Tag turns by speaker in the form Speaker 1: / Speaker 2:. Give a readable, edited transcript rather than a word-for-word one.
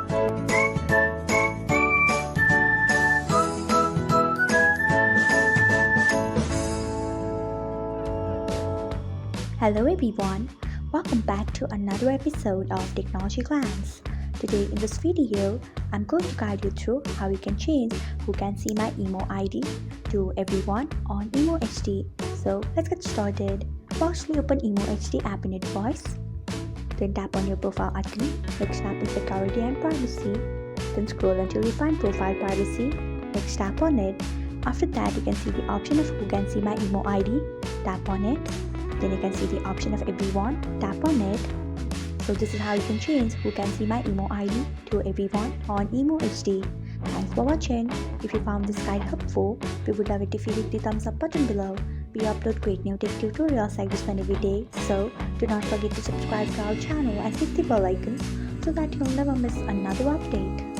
Speaker 1: Hello everyone, welcome back to another episode of Technologyglance. Today in this video, I'm going to guide you through how you can change who can see my IMO ID to everyone on IMO HD. So let's get started. Firstly, open IMO HD app in advice. Then tap on your profile icon. Next tap in security and privacy. Then scroll until you find profile privacy. Next tap on it. After that, you can see the option of who can see my IMO ID. Tap on it. Then you can see the option of everyone. Tap on it. So this is how you can change who can see my IMO ID to everyone on IMO HD. Thanks for watching. If you found this guide helpful, we would love it if you hit the thumbs up button below. We upload great new tech tutorials like this one every day. So do not forget to subscribe to our channel and hit the bell icon so that you'll never miss another update.